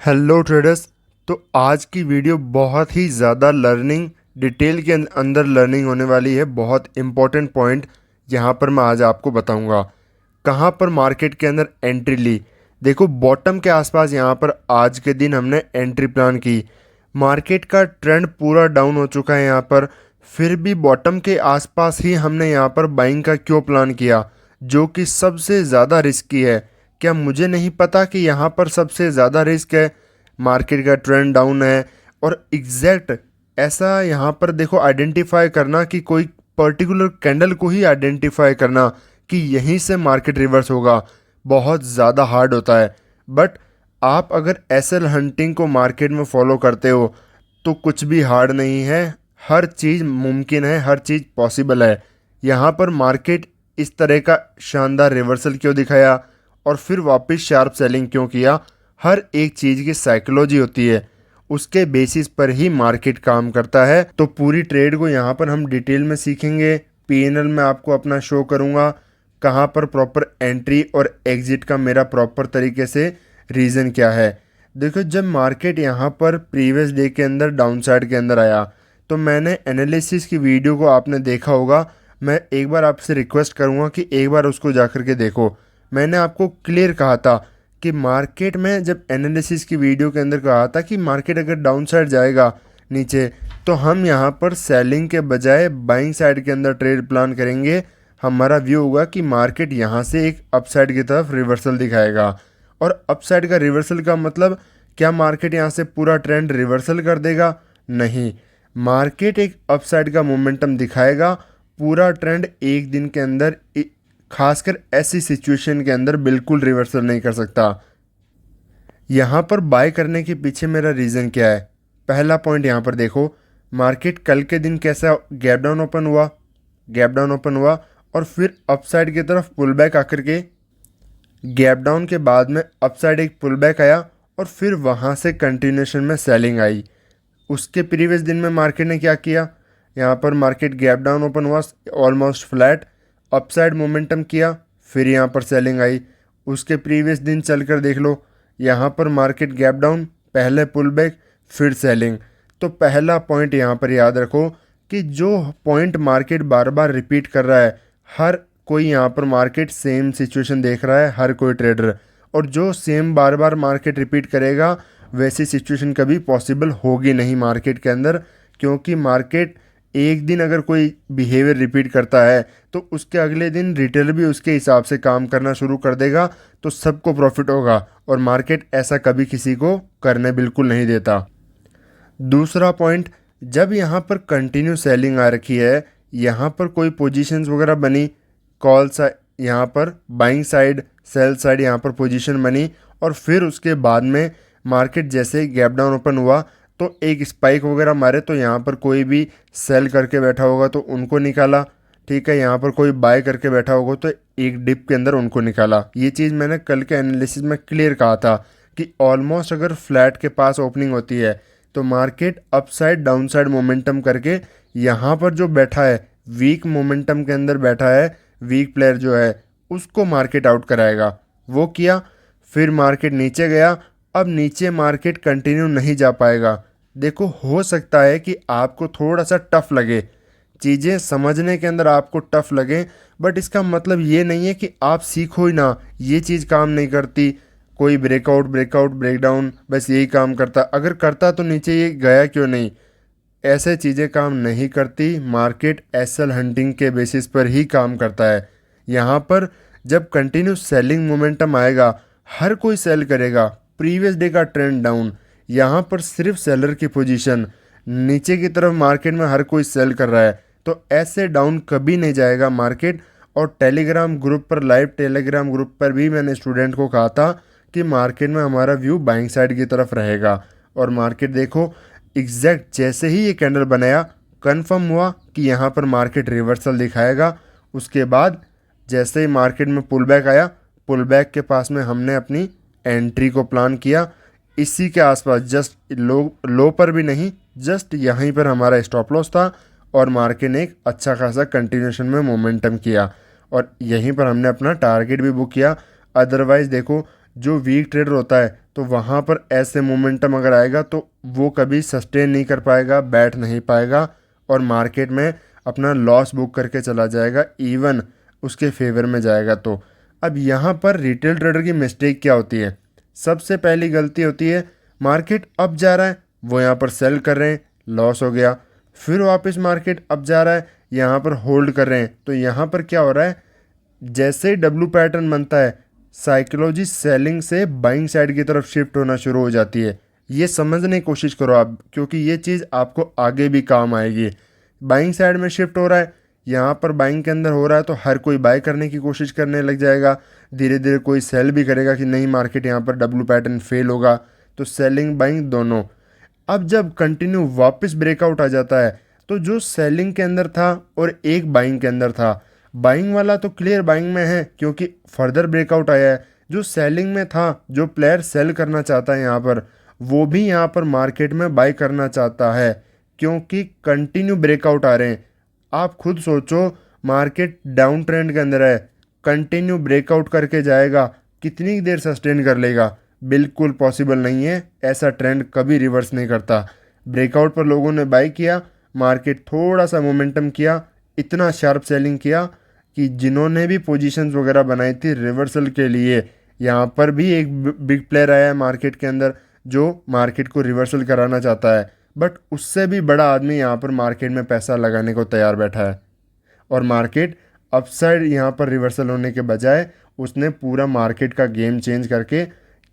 Hello traders. तो आज की वीडियो बहुत ही ज़्यादा लर्निंग डिटेल के अंदर लर्निंग होने वाली है। बहुत इंपॉर्टेंट पॉइंट यहाँ पर मैं आज आपको बताऊँगा। कहाँ पर मार्केट के अंदर एंट्री ली। देखो बॉटम के आसपास यहाँ पर आज के दिन हमने एंट्री प्लान की। मार्केट का ट्रेंड पूरा डाउन हो चुका है यहाँ पर, फिर भी बॉटम के आसपास ही हमने यहाँ पर बाइंग का क्यों प्लान किया, जो कि सबसे ज़्यादा रिस्की है। क्या मुझे नहीं पता कि यहाँ पर सबसे ज़्यादा रिस्क है, मार्केट का ट्रेंड डाउन है। और एग्जैक्ट ऐसा यहाँ पर देखो आइडेंटिफाई करना कि कोई पर्टिकुलर कैंडल को ही आइडेंटिफाई करना कि यहीं से मार्केट रिवर्स होगा, बहुत ज़्यादा हार्ड होता है। बट आप अगर एसएल हंटिंग को मार्केट में फॉलो करते हो तो कुछ भी हार्ड नहीं है, हर चीज़ मुमकिन है, हर चीज़ पॉसिबल है। यहाँ पर मार्केट इस तरह का शानदार रिवर्सल क्यों दिखाया और फिर वापस शार्प सेलिंग क्यों किया, हर एक चीज़ की साइकोलॉजी होती है, उसके बेसिस पर ही मार्केट काम करता है। तो पूरी ट्रेड को यहाँ पर हम डिटेल में सीखेंगे। पीएनएल में आपको अपना शो करूँगा, कहाँ पर प्रॉपर एंट्री और एग्जिट का मेरा प्रॉपर तरीके से रीज़न क्या है। देखो जब मार्केट यहाँ पर प्रीवियस डे के अंदर डाउन साइड के अंदर आया तो मैंने एनालिसिस की वीडियो को आपने देखा होगा। मैं एक बार आपसे रिक्वेस्ट करूँगा कि एक बार उसको जा कर के देखो। मैंने आपको क्लियर कहा था कि मार्केट में जब एनालिसिस की वीडियो के अंदर कहा था कि मार्केट अगर डाउन साइड जाएगा नीचे तो हम यहाँ पर सेलिंग के बजाय बाइंग साइड के अंदर ट्रेड प्लान करेंगे। हमारा व्यू होगा कि मार्केट यहाँ से एक अपसाइड की तरफ रिवर्सल दिखाएगा। और अपसाइड का रिवर्सल का मतलब क्या मार्केट यहाँ से पूरा ट्रेंड रिवर्सल कर देगा? नहीं, मार्केट एक अपसाइड का मोमेंटम दिखाएगा। पूरा ट्रेंड एक दिन के अंदर खासकर ऐसी सिचुएशन के अंदर बिल्कुल रिवर्सल नहीं कर सकता। यहाँ पर बाय करने के पीछे मेरा रीज़न क्या है? पहला पॉइंट यहाँ पर देखो, मार्केट कल के दिन कैसा गैप डाउन ओपन हुआ, गैप डाउन ओपन हुआ और फिर अपसाइड की तरफ पुल बैक आकर के गैप डाउन के बाद में अपसाइड एक पुल बैक आया और फिर वहाँ से कंटिन्यूशन में सेलिंग आई। उसके प्रीवियस दिन में मार्केट ने क्या किया, यहाँ पर मार्केट गैप डाउन ओपन हुआ ऑलमोस्ट फ्लैट, अपसाइड मोमेंटम किया, फिर यहाँ पर सेलिंग आई। उसके प्रीवियस दिन चल कर देख लो, यहाँ पर मार्केट गैप डाउन, पहले पुल बैक, फिर सेलिंग। तो पहला पॉइंट यहाँ पर याद रखो कि जो पॉइंट मार्केट बार बार रिपीट कर रहा है, हर कोई यहाँ पर मार्केट सेम सिचुएशन देख रहा है, हर कोई ट्रेडर, और जो सेम बार बार मार्केट रिपीट करेगा वैसी सिचुएशन कभी पॉसिबल होगी नहीं मार्केट के अंदर। क्योंकि मार्केट एक दिन अगर कोई बिहेवियर रिपीट करता है तो उसके अगले दिन रिटेल भी उसके हिसाब से काम करना शुरू कर देगा, तो सबको प्रॉफिट होगा। और मार्केट ऐसा कभी किसी को करने बिल्कुल नहीं देता। दूसरा पॉइंट, जब यहाँ पर कंटिन्यू सेलिंग आ रखी है, यहाँ पर कोई पोजीशंस वगैरह बनी, कॉल साइड यहाँ पर बाइंग साइड, सेल साइड यहाँ पर पोजीशन बनी और फिर उसके बाद में मार्केट जैसे गैप डाउन ओपन हुआ तो एक स्पाइक वगैरह मारे, तो यहाँ पर कोई भी सेल करके बैठा होगा तो उनको निकाला, ठीक है। यहाँ पर कोई बाय करके बैठा होगा तो एक डिप के अंदर उनको निकाला। ये चीज़ मैंने कल के एनालिसिस में क्लियर कहा था कि ऑलमोस्ट अगर फ्लैट के पास ओपनिंग होती है तो मार्केट अपसाइड डाउनसाइड मोमेंटम करके यहाँ पर जो बैठा है, वीक मोमेंटम के अंदर बैठा है, वीक प्लेयर जो है उसको मार्केट आउट कराएगा। वो किया, फिर मार्केट नीचे गया। अब नीचे मार्केट कंटिन्यू नहीं जा पाएगा। देखो हो सकता है कि आपको थोड़ा सा टफ लगे, चीज़ें समझने के अंदर आपको टफ लगे, बट इसका मतलब ये नहीं है कि आप सीखो ही ना, ये चीज़ काम नहीं करती। कोई ब्रेकआउट ब्रेकआउट ब्रेकडाउन बस यही काम करता, अगर करता तो नीचे ये गया क्यों नहीं? ऐसे चीज़ें काम नहीं करती। मार्केट एसएल हंटिंग के बेसिस पर ही काम करता है। यहाँ पर जब कंटिन्यू सेलिंग मोमेंटम आएगा हर कोई सेल करेगा। प्रीवियस डे का ट्रेंड डाउन, यहाँ पर सिर्फ सेलर की पोजीशन, नीचे की तरफ मार्केट में हर कोई सेल कर रहा है, तो ऐसे डाउन कभी नहीं जाएगा मार्केट। और टेलीग्राम ग्रुप पर, लाइव टेलीग्राम ग्रुप पर भी मैंने स्टूडेंट को कहा था कि मार्केट में हमारा व्यू बाइंग साइड की तरफ रहेगा। और मार्केट देखो एग्जैक्ट जैसे ही ये कैंडल बनाया कंफर्म हुआ कि यहाँ पर मार्केट रिवर्सल दिखाएगा। उसके बाद जैसे ही मार्केट में पुल बैक आया, पुल बैक के पास में हमने अपनी एंट्री को प्लान किया। इसी के आसपास जस्ट लो पर भी नहीं, जस्ट यहीं पर हमारा स्टॉप लॉस था और मार्केट ने एक अच्छा खासा कंटिन्यूशन में मोमेंटम किया और यहीं पर हमने अपना टारगेट भी बुक किया। अदरवाइज़ देखो जो वीक ट्रेडर होता है तो वहाँ पर ऐसे मोमेंटम अगर आएगा तो वो कभी सस्टेन नहीं कर पाएगा, बैठ नहीं पाएगा और मार्केट में अपना लॉस बुक करके चला जाएगा, इवन उसके फेवर में जाएगा। तो अब यहाँ पर रिटेल ट्रेडर की मिस्टेक क्या होती है? सबसे पहली गलती होती है मार्केट अप जा रहा है, वो यहाँ पर सेल कर रहे हैं, लॉस हो गया। फिर वापस मार्केट अप जा रहा है, यहाँ पर होल्ड कर रहे हैं, तो यहाँ पर क्या हो रहा है, जैसे ही डब्लू पैटर्न बनता है साइकोलॉजी सेलिंग से बाइंग साइड की तरफ शिफ्ट होना शुरू हो जाती है। ये समझने की कोशिश करो आप, क्योंकि ये चीज़ आपको आगे भी काम आएगी। बाइंग साइड में शिफ्ट हो रहा है, यहाँ पर बाइंग के अंदर हो रहा है तो हर कोई बाय करने की कोशिश करने लग जाएगा, धीरे धीरे कोई सेल भी करेगा कि नहीं मार्केट यहाँ पर डब्लू पैटर्न फेल होगा, तो सेलिंग बाइंग दोनों। अब जब कंटिन्यू वापस ब्रेकआउट आ जाता है तो जो सेलिंग के अंदर था और एक बाइंग के अंदर था, बाइंग वाला तो क्लियर बाइंग में है क्योंकि फर्दर ब्रेकआउट आया है। जो सेलिंग में था, जो प्लेयर सेल करना चाहता है यहाँ पर, वो भी यहाँ पर मार्केट में बाय करना चाहता है क्योंकि कंटिन्यू ब्रेकआउट आ रहे हैं। आप खुद सोचो, मार्केट डाउन ट्रेंड के अंदर है, कंटिन्यू ब्रेकआउट करके जाएगा, कितनी देर सस्टेन कर लेगा? बिल्कुल पॉसिबल नहीं है, ऐसा ट्रेंड कभी रिवर्स नहीं करता। ब्रेकआउट पर लोगों ने बाय किया, मार्केट थोड़ा सा मोमेंटम किया, इतना शार्प सेलिंग किया कि जिन्होंने भी पोजीशंस वगैरह बनाई थी रिवर्सल के लिए, यहाँ पर भी एक बिग प्लेयर आया है मार्केट के अंदर जो मार्केट को रिवर्सल कराना चाहता है, बट उससे भी बड़ा आदमी यहाँ पर मार्केट में पैसा लगाने को तैयार बैठा है और मार्केट अपसाइड यहाँ पर रिवर्सल होने के बजाय उसने पूरा मार्केट का गेम चेंज करके,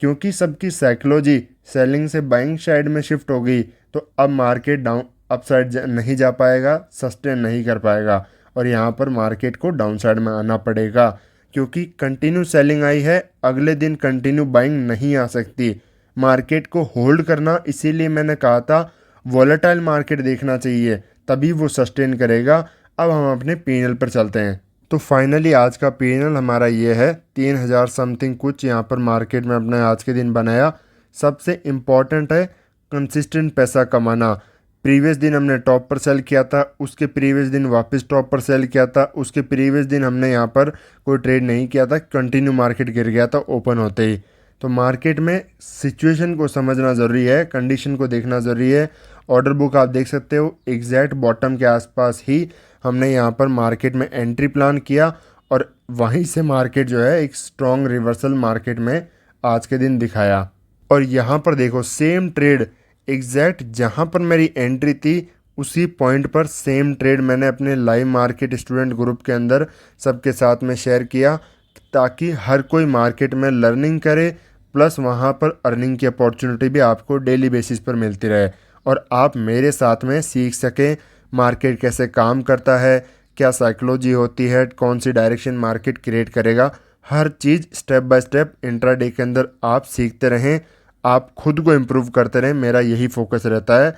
क्योंकि सबकी साइकोलॉजी सेलिंग से बाइंग साइड में शिफ्ट हो गई, तो अब मार्केट डाउन अपसाइड नहीं जा पाएगा, सस्टेन नहीं कर पाएगा और यहाँ पर मार्केट को डाउन साइड में आना पड़ेगा क्योंकि कंटिन्यू सेलिंग आई है, अगले दिन कंटिन्यू बाइंग नहीं आ सकती। मार्केट को होल्ड करना, इसीलिए मैंने कहा था वॉलेटाइल मार्केट देखना चाहिए, तभी वो सस्टेन करेगा। अब हम अपने पीएनएल पर चलते हैं। तो फाइनली आज का पीएनएल हमारा ये है, 3000 समथिंग कुछ यहाँ पर मार्केट में अपने आज के दिन बनाया। सबसे इम्पॉर्टेंट है कंसिस्टेंट पैसा कमाना। प्रीवियस दिन हमने टॉप पर सेल किया था, उसके प्रीवियस दिन वापस टॉप पर सेल किया था, उसके प्रीवियस दिन हमने यहाँ पर कोई ट्रेड नहीं किया था, कंटिन्यू मार्केट गिर गया था ओपन होते ही। तो मार्केट में सिचुएशन को समझना ज़रूरी है, कंडीशन को देखना ज़रूरी है। ऑर्डर बुक आप देख सकते हो, एग्जैक्ट बॉटम के आसपास ही हमने यहाँ पर मार्केट में एंट्री प्लान किया और वहीं से मार्केट जो है एक स्ट्रॉन्ग रिवर्सल मार्केट में आज के दिन दिखाया। और यहाँ पर देखो सेम ट्रेड एग्जैक्ट जहाँ पर मेरी एंट्री थी उसी पॉइंट पर सेम ट्रेड मैंने अपने लाइव मार्केट स्टूडेंट ग्रुप के अंदर सबके साथ में शेयर किया ताकि हर कोई मार्केट में लर्निंग करे, प्लस वहाँ पर अर्निंग की अपॉर्चुनिटी भी आपको डेली बेसिस पर मिलती रहे और आप मेरे साथ में सीख सकें मार्केट कैसे काम करता है, क्या साइकोलॉजी होती है, कौन सी डायरेक्शन मार्केट क्रिएट करेगा। हर चीज़ स्टेप बाय स्टेप इंट्राडे के अंदर आप सीखते रहें, आप खुद को इम्प्रूव करते रहें, मेरा यही फोकस रहता है।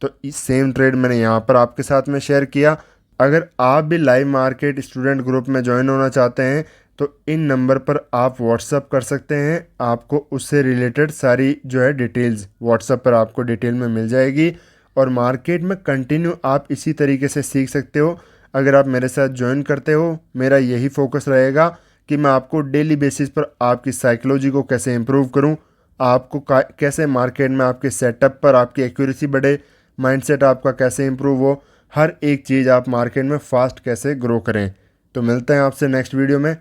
तो इस सेम ट्रेड मैंने यहाँ पर आपके साथ में शेयर किया। अगर आप भी लाइव मार्केट स्टूडेंट ग्रुप में ज्वाइन होना चाहते हैं तो इन नंबर पर आप व्हाट्सअप कर सकते हैं, आपको उससे रिलेटेड सारी जो है डिटेल्स व्हाट्सअप पर आपको डिटेल में मिल जाएगी और मार्केट में कंटिन्यू आप इसी तरीके से सीख सकते हो। अगर आप मेरे साथ ज्वाइन करते हो, मेरा यही फोकस रहेगा कि मैं आपको डेली बेसिस पर आपकी साइकोलॉजी को कैसे इम्प्रूव करूं, आपको कैसे मार्केट में आपके सेटअप पर आपकी एक्यूरेसी बढ़े, माइंडसेट आपका कैसे इम्प्रूव हो, हर एक चीज़ आप मार्केट में फास्ट कैसे ग्रो करें। तो मिलते हैं आपसे नेक्स्ट वीडियो में।